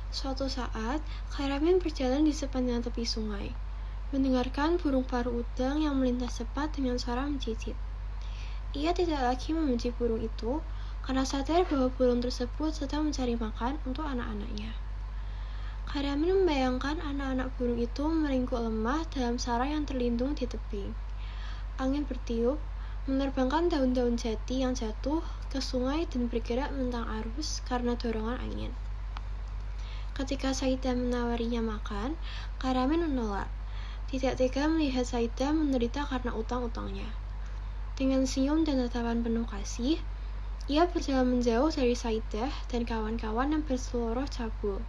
Suatu saat, Karamin berjalan di sepanjang tepi sungai, mendengarkan burung paruh udang yang melintas cepat dengan suara mencicit. Ia tidak lagi membenci burung itu, karena sadar bahwa burung tersebut sedang mencari makan untuk anak-anaknya. Karamin membayangkan anak-anak burung itu meringkuk lemah dalam sarang yang terlindung di tepi. Angin bertiup, menerbangkan daun-daun jati yang jatuh ke sungai dan bergerak mentang arus karena dorongan angin. Ketika Saidah menawarinya makan, Karamin menolak. Tidak tega melihat Saidah menderita karena utang-utangnya. Dengan senyum dan tatapan penuh kasih, ia berjalan menjauh dari Saidah dan kawan-kawan yang berseloroh cabul,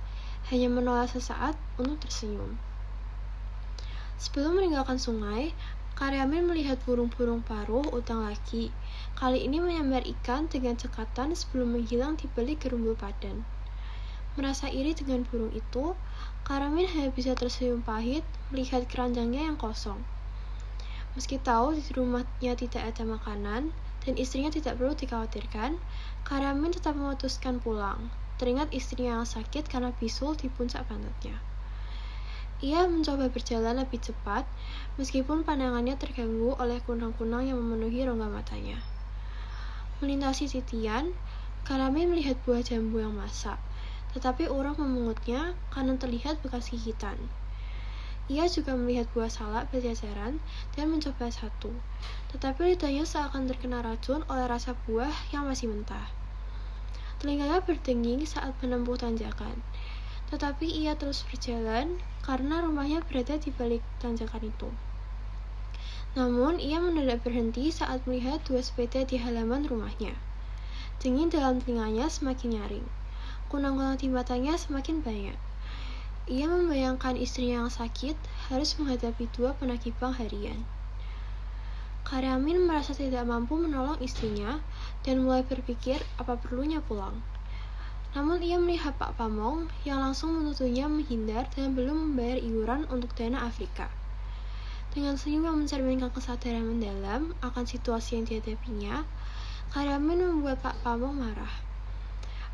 hanya menolak sesaat untuk tersenyum. Sebelum meninggalkan sungai, Karamin melihat burung-burung paruh udang lagi. Kali ini menyambar ikan dengan cekatan sebelum menghilang di balik gerumbul padan. Merasa iri dengan burung itu, Karamin hanya bisa tersenyum pahit melihat keranjangnya yang kosong. Meski tahu di rumahnya tidak ada makanan dan istrinya tidak perlu dikhawatirkan, Karamin tetap memutuskan pulang. Teringat istrinya yang sakit karena bisul di puncak pantatnya. Ia mencoba berjalan lebih cepat, meskipun pandangannya terganggu oleh kunang-kunang yang memenuhi rongga matanya. Melintasi titian, Karamin melihat buah jambu yang masak, tetapi orang memungutnya karena terlihat bekas gigitan. Ia juga melihat buah salak berjajaran dan mencoba satu, tetapi lidahnya seakan terkena racun oleh rasa buah yang masih mentah. Telinganya berdenging saat menempuh tanjakan, tetapi ia terus berjalan karena rumahnya berada di balik tanjakan itu. Namun, ia mendadak berhenti saat melihat dua sepeda di halaman rumahnya. Dingin dalam telinganya semakin nyaring. Kunang-kunang di matanya semakin banyak. Ia membayangkan istrinya yang sakit harus menghadapi dua penagih bank harian. Karamin merasa tidak mampu menolong istrinya dan mulai berpikir apa perlunya pulang. Namun ia melihat Pak Pamong yang langsung menuntutnya menghindar dan belum membayar iuran untuk dana Afrika. Dengan senyum yang mencerminkan kesadaran mendalam akan situasi yang dihadapinya, Karamin membuat Pak Pamong marah.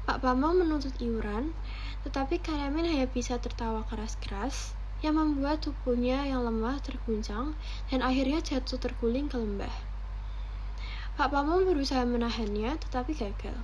Pak Pamong menuntut iuran, tetapi Karamin hanya bisa tertawa keras-keras yang membuat tubuhnya yang lemah terguncang dan akhirnya jatuh terguling ke lembah. Pak Pamong berusaha menahannya, tetapi gagal.